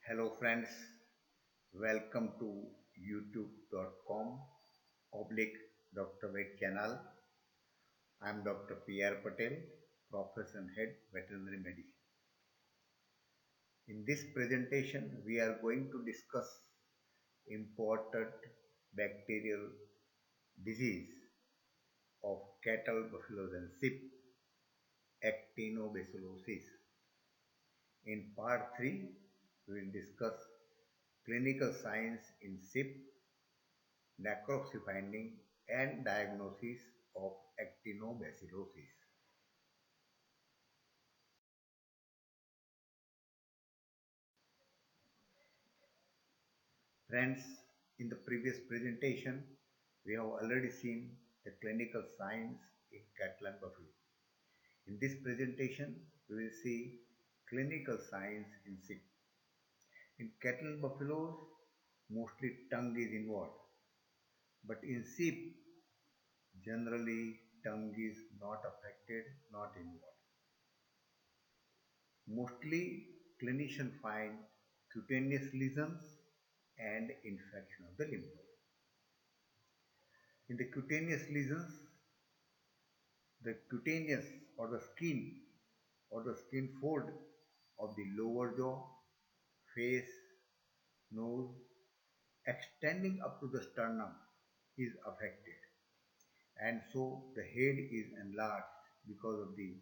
Hello friends, welcome to youtube.com oblique Dr. Vet channel. I am Dr. P.R. Patel, Professor and Head Veterinary Medicine. In this presentation, we are going to discuss important bacterial disease of cattle, buffaloes and sheep, actinobacillosis. In part 3, we will discuss clinical signs in sheep, necropsy finding and diagnosis of actinobacillosis. Friends, in the previous presentation, we have already seen the clinical signs in cattle and buffalo. In this presentation, we will see clinical signs in sheep. In cattle and buffaloes, mostly tongue is involved, but in sheep, generally tongue is not affected, not involved. Mostly clinicians find cutaneous lesions and infection of the lymph node. In the cutaneous lesions, the cutaneous or the skin fold of the lower jaw, face, nose, extending up to the sternum is affected, and so the head is enlarged because of the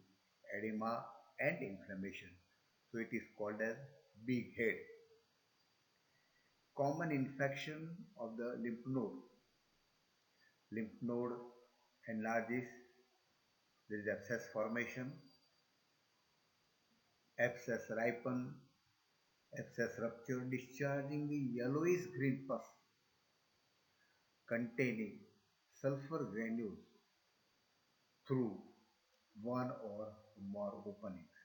edema and inflammation. So it is called as big head. Common infection of the lymph node. Lymph node enlarges, there is abscess formation, abscess ripen, abscess rupture, discharging the yellowish green pus containing sulfur granules through one or more openings.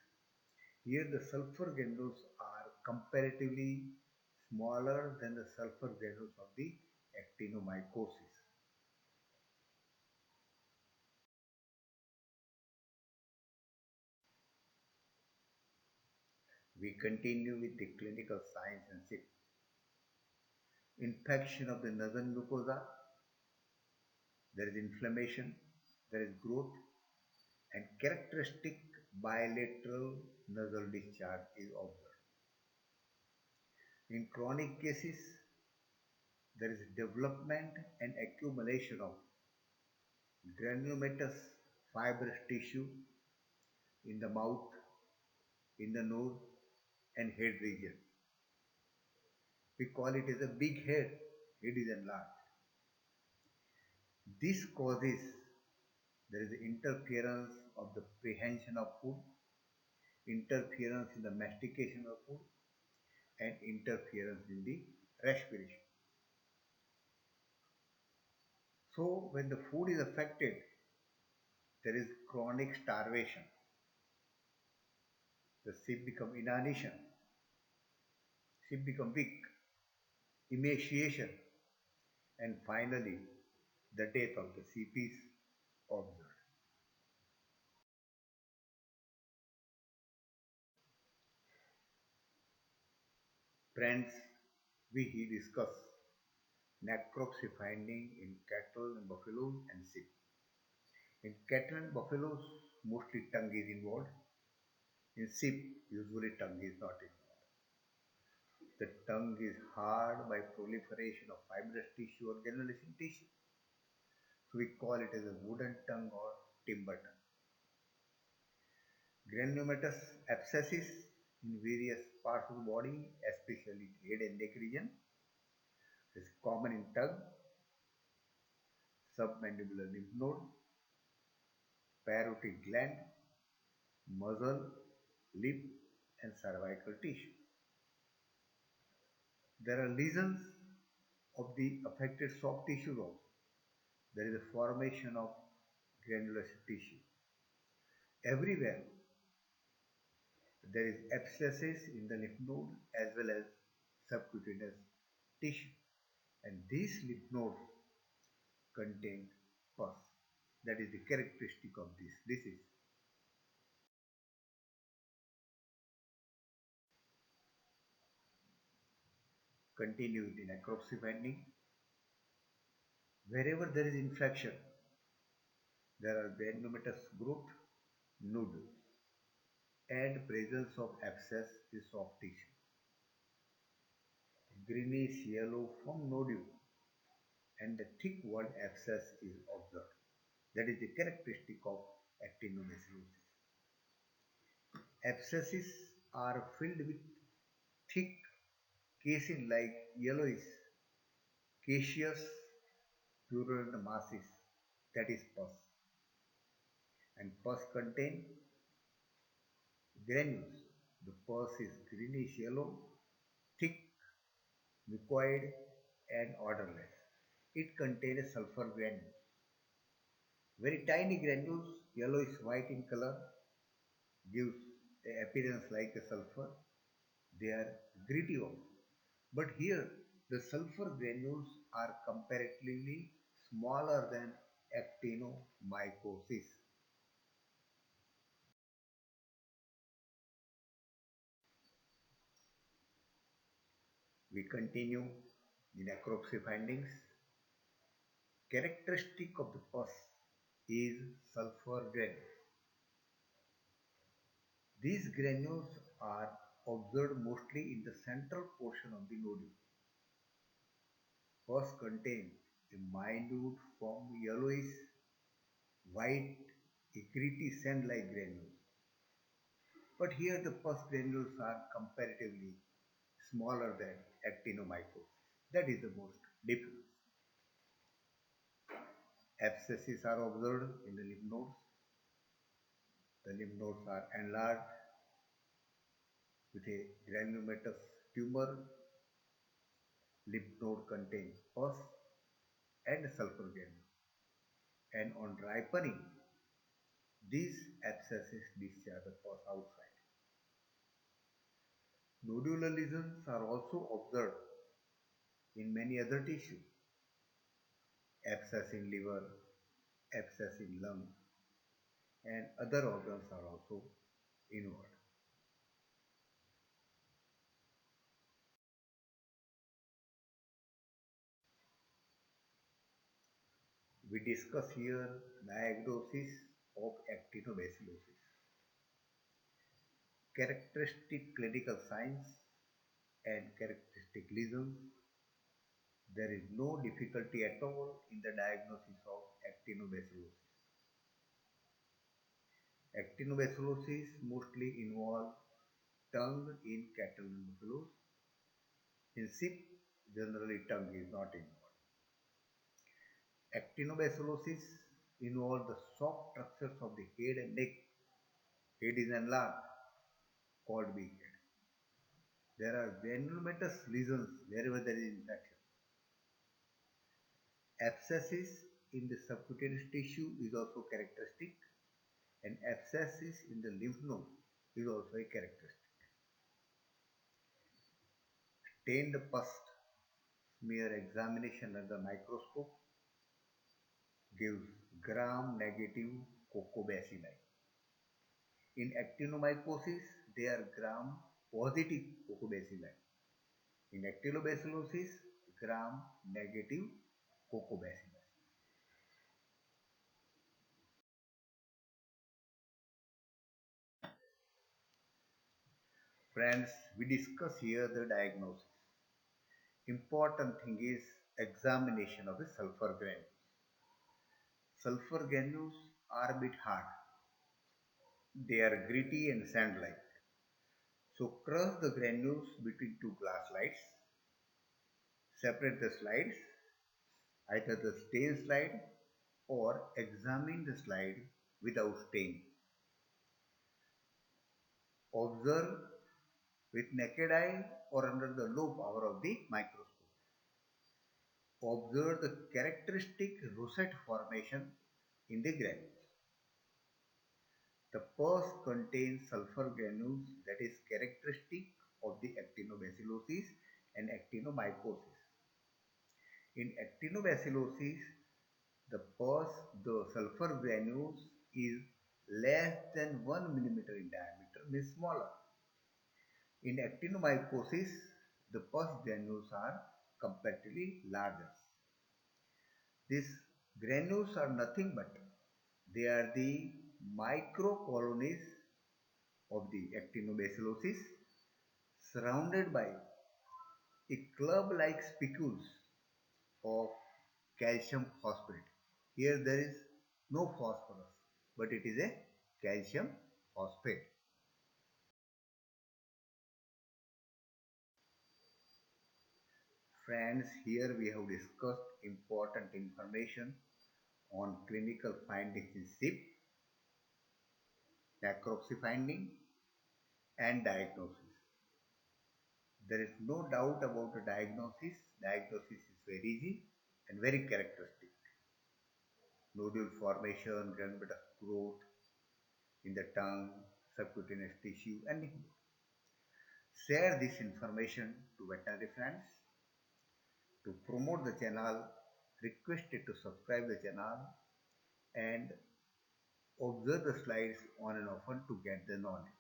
Here the sulfur granules are comparatively smaller than the sulfur granules of the actinomycosis. We continue with the clinical signs and symptoms. Infection of the nasal mucosa, there is inflammation, there is growth, and characteristic bilateral nasal discharge is observed. In chronic cases, there is development and accumulation of granulomatous fibrous tissue in the mouth, in the nose, and head region. We call it as a big head. Head is enlarged. This causes there is interference of the prehension of food, interference in the mastication of food, and interference in the respiration. So when the food is affected, there is chronic starvation. The sheep become inanition, sheep become weak, emaciation, and finally the death of the sheep is observed. Friends, we discuss necropsy finding in cattle and buffaloes and sheep. In cattle and buffaloes, mostly tongue is involved. In sheep, usually tongue is not involved. The tongue is hard by proliferation of fibrous tissue or granulation tissue. So we call it as a wooden tongue or timber tongue. Granulomatous abscesses in various parts of the body, especially head and neck region, is common in tongue, submandibular lymph node, parotid gland, muzzle, lip, and cervical tissue. There are lesions of the affected soft tissues also. There is a formation of granulous tissue. Everywhere there is abscesses in the lymph node as well as subcutaneous tissue, and these lymph nodes contain pus. That is the characteristic of this disease. Continue with the necropsy finding. Wherever there is infection, there are granulomatous growth, nodules, and presence of abscess is soft tissue. Greenish yellow from nodule and the thick walled abscess is observed. That is the characteristic of actinobacillosis. Abscesses are filled with thick casein like yellowish caseous purulent masses, that is pus, and pus contain granules. The pus is greenish yellow, thick, mucoid, and odorless. It contains sulfur granules, very tiny granules, yellowish white in color, gives a appearance like a sulfur. They are gritty also. But here, the sulfur granules are comparatively smaller than actinomycosis. We continue the necropsy findings. Characteristic of the pus is sulfur granules. These granules are observed mostly in the central portion of the nodule. Pus contains a minute form yellowish white gritty sand-like granules. But here the pus granules are comparatively smaller than actinomycosis. That is the most difference. Abscesses are observed in the lymph nodes. The lymph nodes are enlarged with a granulomatous tumor. Lymph node contains pus and sulfur granules. And on ripening, these abscesses discharge the pus outside. Nodular lesions are also observed in many other tissues. Abscess in liver, abscess in lung, and other organs are also involved. We discuss here diagnosis of actinobacillosis, characteristic clinical signs and characteristic lesions. There is no difficulty at all in the diagnosis of actinobacillosis. Actinobacillosis mostly involve tongue in cattle and buffaloes. In sheep, generally tongue is not involved. Actinobacillosis involve the soft structures of the head and neck. Head is enlarged, called big head. There are granulomatous lesions wherever there is infection. Abscesses in the subcutaneous tissue is also characteristic, and abscesses in the lymph node is also a characteristic. Stained pus smear examination under the microscope gives gram-negative cocobacilli. In actinomycosis, they are gram-positive cocobacilli. In actinobacillosis, gram-negative cocobacilli. Friends, we discuss here the diagnosis. Important thing is examination of the sulfur granules. Sulfur granules are a bit hard. They are gritty and sand-like. So crush the granules between two glass slides. Separate the slides, either the stain slide or examine the slide without stain. Observe with naked eye or under the low power of the microscope. Observe the characteristic rosette formation in the granules. The pus contains sulfur granules that is characteristic of the actinobacillosis and actinomycosis. In actinobacillosis, the sulfur granules is less than 1 millimeter in diameter, means smaller. In actinomycosis, The pus granules are comparatively larger. These granules are nothing but they are the microcolonies of the actinobacillosis surrounded by a club-like spicules of calcium phosphate. Here there is no phosphorus, but it is a calcium phosphate. Friends, here we have discussed important information on clinical findings in SIP, necropsy finding, and diagnosis. There is no doubt about the diagnosis. Diagnosis is very easy and very characteristic. Nodule formation, granulate growth in the tongue, subcutaneous tissue, and lymph node. Share this information to veterinary friends. To promote the channel, requested to subscribe the channel and observe the slides on and often to get the knowledge.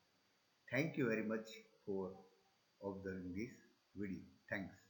Thank you very much for observing this video. Thanks.